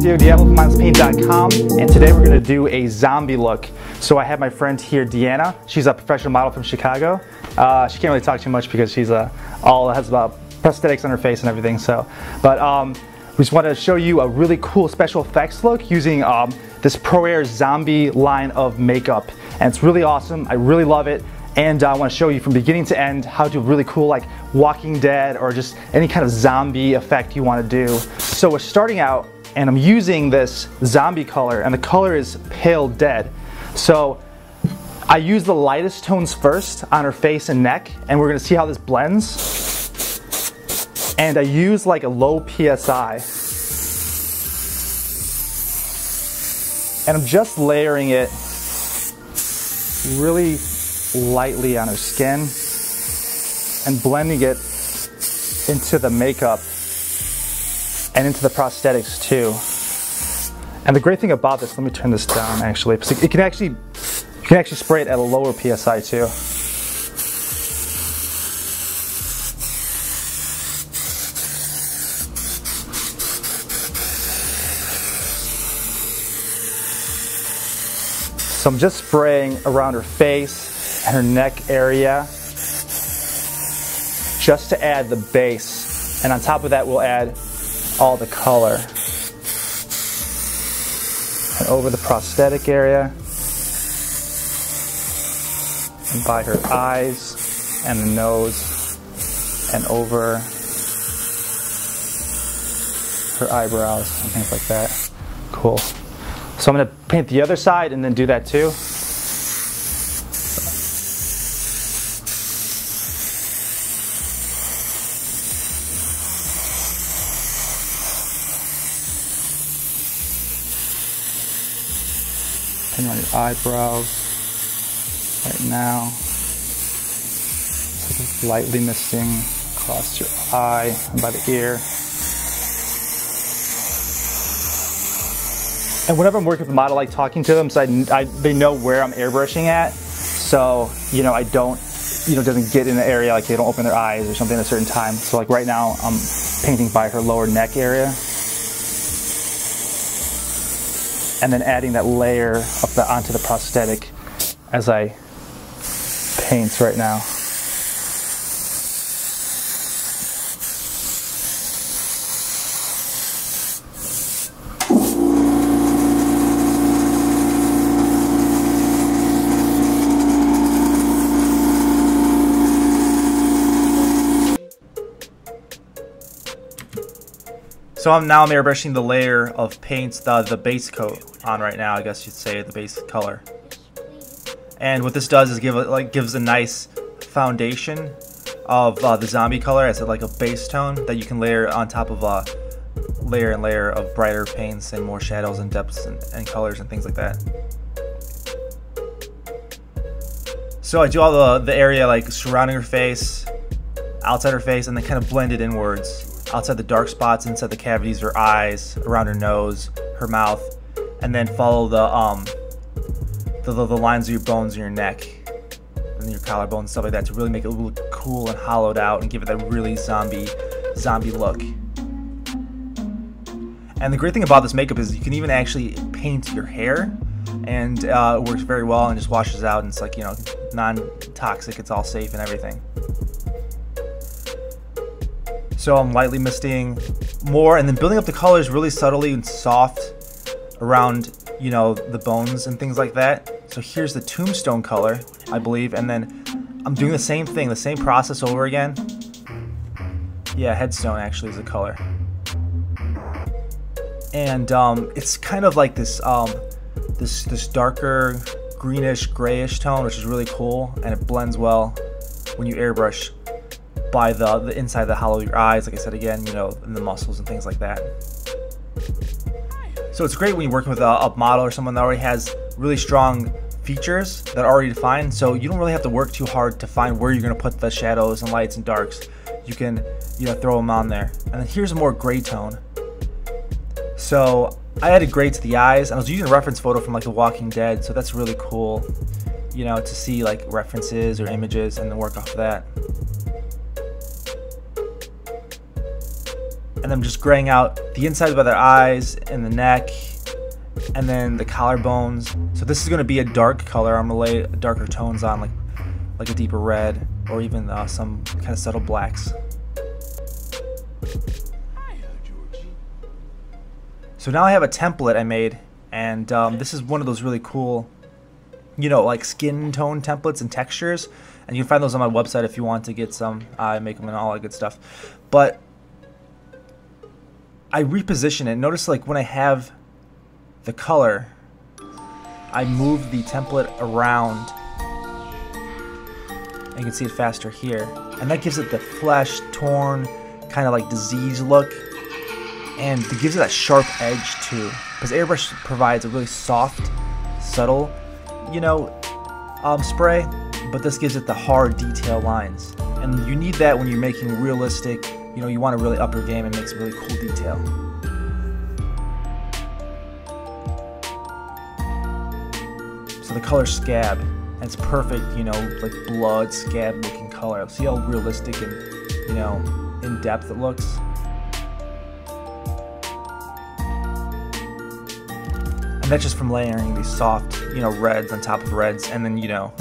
here, Deanna with mindlesspaint.com, and today we're going to do a zombie look. So I have my friend here, Deanna. She's a professional model from Chicago. She can't really talk too much because she's has prosthetics on her face and everything. But we just wanted to show you a really cool special effects look using this ProAiir zombie line of makeup, and it's really awesome. I really love it. And I want to show you from beginning to end how to do really cool, like Walking Dead or just any kind of zombie effect you want to do. So we're starting out, and I'm using this zombie color, and the color is Pale Dead. So I use the lightest tones first on her face and neck, and we're going to see how this blends. And I use like a low PSI. And I'm just layering it really lightly on her skin and blending it into the makeup and into the prosthetics too. And the great thing about this, let me turn this down actually, because you can actually spray it at a lower PSI too. So I'm just spraying around her face and her neck area just to add the base, and on top of that we'll add all the color. And over the prosthetic area and by her eyes and the nose and over her eyebrows and things like that. Cool. So I'm going to paint the other side and then do that too. Paint on your eyebrows right now. Just lightly misting across your eye and by the ear. And whenever I'm working with a model, I like talking to them so they know where I'm airbrushing at. So, you know, I don't, doesn't get in the area, like they don't open their eyes or something at a certain time. So like right now, I'm painting by her lower neck area. And then adding that layer onto the prosthetic as I paint right now. So now I'm airbrushing the layer of paint, the base coat on right now, I guess you'd say, the base color. And what this does is gives a nice foundation of the zombie color as like a base tone that you can layer on top of a layer and layer of brighter paints and more shadows and depths and colors and things like that. So I do all the area like surrounding her face, outside her face, and then kind of blend it inwards. Outside the dark spots, inside the cavities, her eyes, around her nose, her mouth, and then follow the lines of your bones in your neck and your collarbone and stuff like that to really make it look cool and hollowed out and give it that really zombie look. And the great thing about this makeup is you can even actually paint your hair, and it works very well and just washes out, and it's like, non-toxic, it's all safe and everything. So I'm lightly misting more and then building up the colors really subtly and soft around, the bones and things like that. So here's the tombstone color, I believe, and then I'm doing the same thing, the same process over again. Yeah, headstone actually is the color. And it's kind of like this this darker greenish grayish tone, which is really cool, and it blends well when you airbrush by the inside of the hollow of your eyes, like I said again, and the muscles and things like that. So it's great when you're working with a model or someone that already has really strong features that are already defined, so you don't really have to work too hard to find where you're going to put the shadows and lights and darks. You can, throw them on there. And then here's a more gray tone. So I added gray to the eyes, and I was using a reference photo from like The Walking Dead, so that's really cool, to see like references or images and then work off of that. and I'm just graying out the inside of their eyes and the neck, and then the collarbones. So this is going to be a dark color. I'm going to lay darker tones on, like a deeper red, or even some kind of subtle blacks. So now I have a template I made, and this is one of those really cool, you know, like skin tone templates and textures, and you can find those on my website if you want to get some. I make them and all that good stuff. But I reposition it. Notice, like, when I have the color, I move the template around, and you can see it faster here, and that gives it the flesh torn, kind of like disease look, and it gives it that sharp edge too, because airbrush provides a really soft, subtle, you know, spray, but this gives it the hard detail lines, and you need that when you're making realistic, you know, you want to really up your game and make some really cool detail. So the color scab, and it's perfect, you know, like blood scab looking color. See how realistic and, you know, in depth it looks. And that's just from layering these soft, you know, reds on top of reds, and then, you know,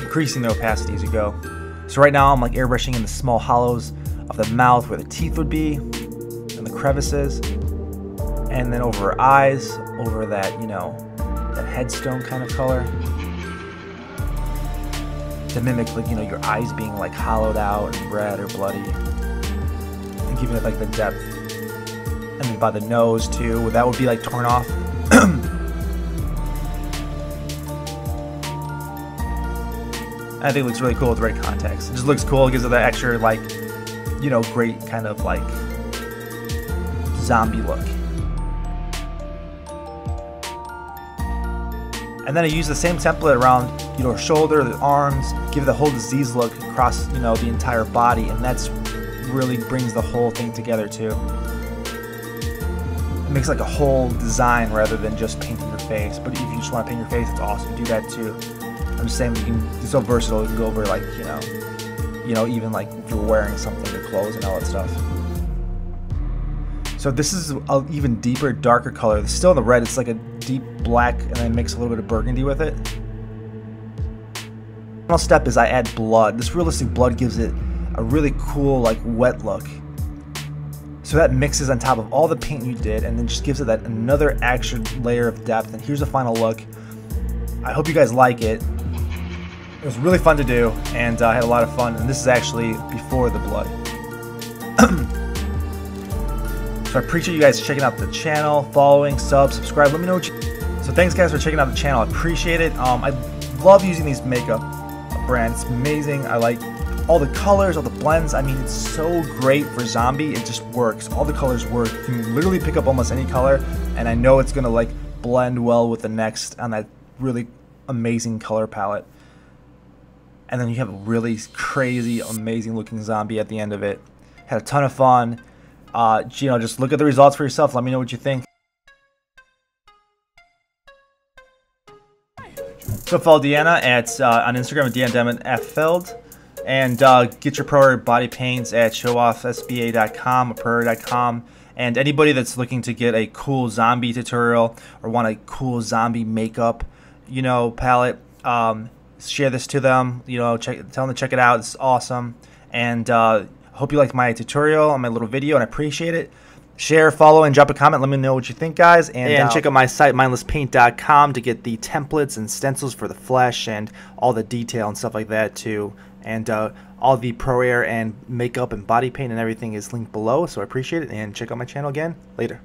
increasing the opacity as you go. So right now I'm like airbrushing in the small hollows of the mouth where the teeth would be, and the crevices, and then over her eyes, over that, you know, that headstone kind of color, to mimic, like, you know, your eyes being like hollowed out and red or bloody, and giving it like the depth. And then by the nose too, that would be like torn off. I think it looks really cool with the right context. It just looks cool. It gives it that extra, like, you know, great kind of like zombie look. And then I use the same template around, you know, her shoulder, the arms, give it the whole disease look across, you know, the entire body, and that's really brings the whole thing together too. It makes like a whole design rather than just painting your face. But if you just want to paint your face, it's awesome. Do that too. I'm just saying, you can, it's so versatile. You can go over, like, you know, even like if you're wearing something, your clothes and all that stuff. So this is an even deeper, darker color. It's still in the red. It's like a deep black, and then mix a little bit of burgundy with it. The final step is I add blood. This realistic blood gives it a really cool, like, wet look. So that mixes on top of all the paint you did, and then just gives it that another extra layer of depth. And here's the final look. I hope you guys like it. It was really fun to do, and I had a lot of fun. And this is actually before the blood. So I appreciate you guys checking out the channel, following, subscribe. Let me know what you. So thanks guys for checking out the channel. I appreciate it. I love using these makeup brands. It's amazing. I like all the colors, all the blends. I mean, it's so great for zombie. It just works. All the colors work. You can literally pick up almost any color, and I know it's gonna like blend well with the next on that really amazing color palette. And then you have a really crazy, amazing looking zombie at the end of it. Had a ton of fun. You know, just look at the results for yourself. Let me know what you think. So follow Deanna at on Instagram at DeannaDemonFFeld, and get your ProAiir body paints at showoffsba.com or ProAiir.com. And anybody that's looking to get a cool zombie tutorial or want a cool zombie makeup, you know, palette, share this to them. You know, tell them to check it out. It's awesome. And hope you liked my tutorial on my little video, and I appreciate it. Share, follow, and drop a comment. Let me know what you think, guys. And check out my site, mindlesspaint.com, to get the templates and stencils for the flesh and all the detail and stuff like that too. And all the ProAiir and makeup and body paint and everything is linked below. So I appreciate it, and check out my channel again later.